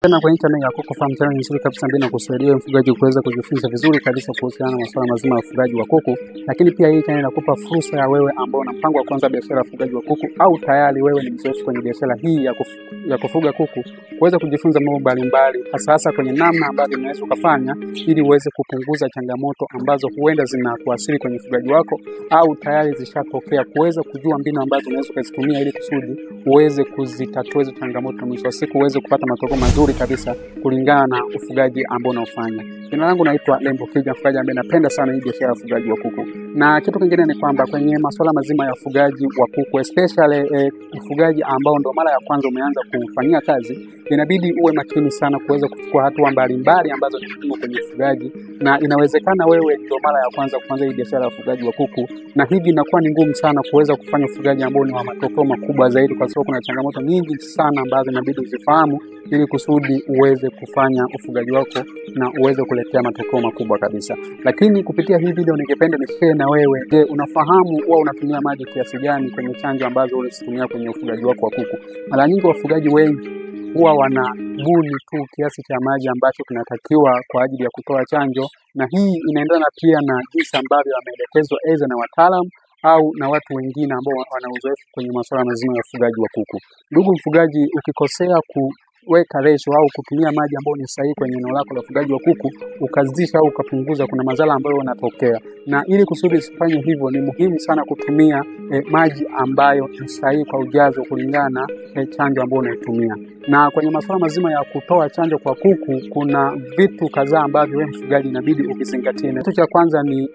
Tena kwenye channel ya Kuku Farm Channel nzuri kabisa ambayo inakusaidia mfugaji kuweza kujifunza vizuri kabisa kuhusiana na masuala mazima ya ufugaji wa kuku. Lakini pia hii channel inakupa fursa ya wewe ambao una mpango wa kuanza biashara ya ufugaji wa kuku au tayari wewe ni mzoefu kwenye biashara hii ya kufuga kuku, kuweza kujifunza mambo mbalimbali hasa kwenye namna ambavyo unaweza kufanya ili uweze kupunguza changamoto ambazo huenda zinakuathiri kwenye ufugaji wako au tayari zishatokea, kuweza kujua mbinu ambazo unaweza kuzitumia ili kusudi uweze kuzitatua hizo changamoto na mwisho wa siku uweze kupata matokeo mazuri kabisa kulingana na ufugaji ambao unaofanya. Jina langu naitwa Lembo Kija, mfugaji ambaye napenda sana hii biashara ya ufugaji wa kuku. Na kitu kingine ni kwamba kwenye masuala mazima ya ufugaji wa kuku, especially ufugaji ambao ndo mara ya kwanza umeanza kufanyia kazi, inabidi uwe makini sana kuweza kuchukua hatua mbalimbali ambazo ni muhimu kwenye ufugaji. Na inawezekana wewe ndio mara ya kwanza kuanza hii biashara ya ufugaji wa kuku, na hivi inakuwa ni ngumu sana kuweza kufanya ufugaji ambao ni wa matokeo makubwa zaidi, kwa sababu kuna changamoto nyingi sana ambazo inabidi uzifahamu ili kusudi uweze kufanya ufugaji wako na uweze kuletea matokeo makubwa kabisa. Lakini kupitia hii video ningependa nishare na wewe, je, unafahamu huwa unatumia maji kiasi gani kwenye chanjo ambazo unazitumia kwenye ufugaji wako wa kuku? Mara nyingi wafugaji wengi huwa wanabuni tu kiasi cha maji ambacho kinatakiwa kwa ajili ya kutoa chanjo, na hii inaendana pia na jinsi ambavyo wameelekezwa aidha na wataalamu au na watu wengine ambao wana uzoefu kwenye masuala mazima ya ufugaji wa kuku. Ndugu mfugaji, ukikosea kuweka ratio au kutumia maji ambayo ni sahihi kwenye eneo lako la ufugaji wa kuku, ukazidisha au ukapunguza, kuna madhara ambayo yanatokea. Na ili kusudi usifanye hivyo, ni muhimu sana kutumia maji ambayo ni sahihi kwa ujazo kulingana na chanjo ambayo unaitumia. Na kwenye masuala mazima ya kutoa chanjo kwa kuku, kuna vitu kadhaa ambavyo wewe mfugaji inabidi ukizingatie. Kitu cha kwanza ni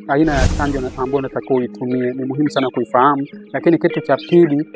aina ya chanjo ambayo unatakiwa uitumie, ni muhimu sana kuifahamu. Lakini kitu cha pili,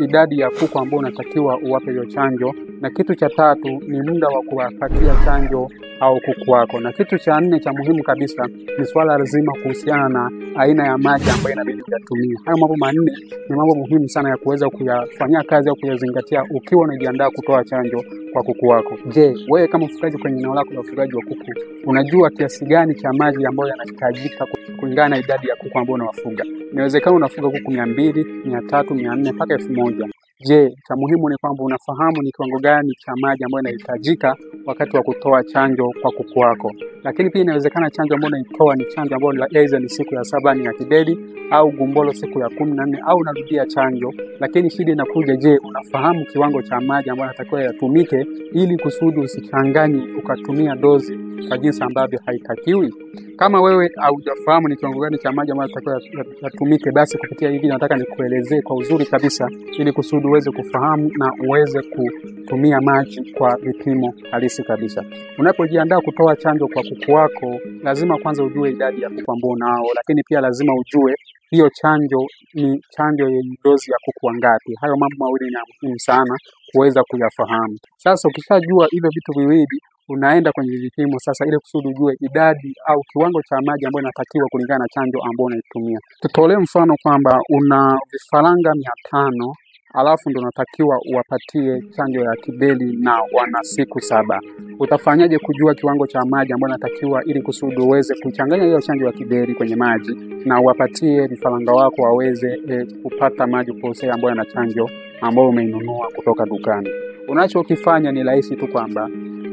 idadi ya kuku ambao unatakiwa uwape hiyo chanjo, na kitu cha tatu ni muda wa kuwapatia chanjo au kuku wako, na kitu cha nne cha muhimu kabisa ni swala lazima kuhusiana na aina ya maji ambayo inabidi uyatumie. Hayo mambo manne ni mambo muhimu sana ya kuweza kuyafanyia kazi au kuyazingatia ukiwa unajiandaa kutoa chanjo kwa kuku wako. Je, wewe kama mfugaji kwenye eneo lako la ufugaji wa kuku, unajua kiasi gani cha maji ambayo yanahitajika kulingana na idadi ya kuku ambao unawafuga? Inawezekana unafuga kuku 200, 300, 400 mpaka 1000. Je, cha muhimu ni kwamba unafahamu ni kiwango gani cha maji ambayo inahitajika wakati wa kutoa chanjo kwa kuku wako. Lakini pia inawezekana chanjo ambayo unaitoa ni chanjo ambayo aidha ni siku ya 7 ni ya kideri au gumbolo siku ya 14 au unarudia chanjo. Lakini shida inakuja, je, unafahamu kiwango cha maji ambayo yanatakiwa yatumike ili kusudi usichanganye ukatumia dozi kwa jinsi ambavyo haitakiwi? Kama wewe haujafahamu ni kiwango gani cha maji ambayo yanatakiwa yatumike, basi kupitia hivi nataka nikuelezee kwa uzuri kabisa ili kusudi uweze kufahamu na uweze kutumia maji kwa vipimo halisi kabisa. Unapojiandaa kutoa chanjo kwa kuku wako, lazima kwanza ujue idadi ya kuku ambao nao, lakini pia lazima ujue hiyo chanjo ni chanjo yenye dozi ya kuku wangapi. Hayo mambo mawili ni muhimu sana kuweza kuyafahamu. Sasa ukishajua hivyo vitu viwili, unaenda kwenye vipimo sasa ili kusudi ujue idadi au kiwango cha maji ambayo inatakiwa kulingana na chanjo ambayo unaitumia. Tutolee mfano kwamba una vifaranga 500, alafu ndio unatakiwa uwapatie chanjo ya kideri na wana siku 7. Utafanyaje kujua kiwango cha maji ambayo inatakiwa ili kusudi uweze kuchanganya hiyo chanjo ya kideri kwenye maji na uwapatie vifaranga wako waweze kupata maji kwa ambayo yana chanjo ambayo umeinunua kutoka dukani? Unachokifanya ni rahisi tu, kwamba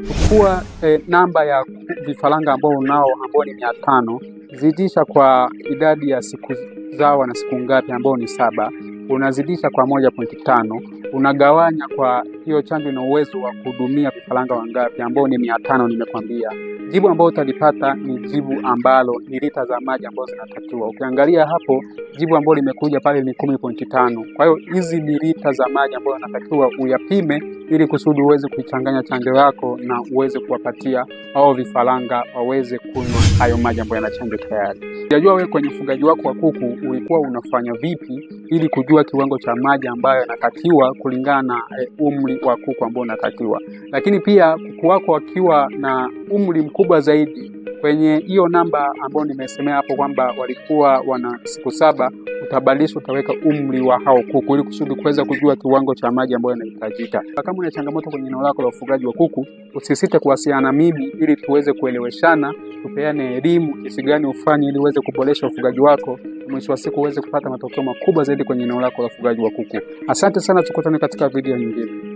chukua namba ya vifaranga ambao unao ambao ni 500, zidisha kwa idadi ya siku zao na siku ngapi ambao ni 7, unazidisha kwa 1.5, unagawanya kwa hiyo chanjo ina uwezo wa kuhudumia vifaranga wangapi ambao ni 500 nimekwambia. Jibu ambalo utalipata ni jibu ambalo ni lita za maji ambazo zinatakiwa. Ukiangalia hapo jibu ambalo limekuja pale ni 10.5. Kwa hiyo hizi ni lita za maji ambazo unatakiwa uyapime ili kusudi uweze kuichanganya chanjo yako na uweze kuwapatia hao vifaranga waweze kunywa hayo maji ambayo yana chanjo tayari. Unajua wewe kwenye ufugaji wako wa kuku ulikuwa unafanya vipi ili kujua kiwango cha maji ambayo yanatakiwa kulingana na umri wa kuku ambao unatakiwa. Lakini pia kuku wako wakiwa na umri mkubwa zaidi, kwenye hiyo namba ambayo nimesemea hapo kwamba walikuwa wana siku 7, utabadilisha, utaweka umri wa hao kuku ili kusudi kuweza kujua kiwango cha maji ambayo yanahitajika. Kama una changamoto kwenye eneo lako la ufugaji wa kuku, usisite kuwasiliana na mimi ili tuweze kueleweshana, tupeane elimu jinsi gani ufanye ili uweze kuboresha ufugaji wako, mwisho wa siku uweze kupata matokeo makubwa zaidi kwenye eneo lako la ufugaji wa kuku. Asante sana, tukutane katika video nyingine.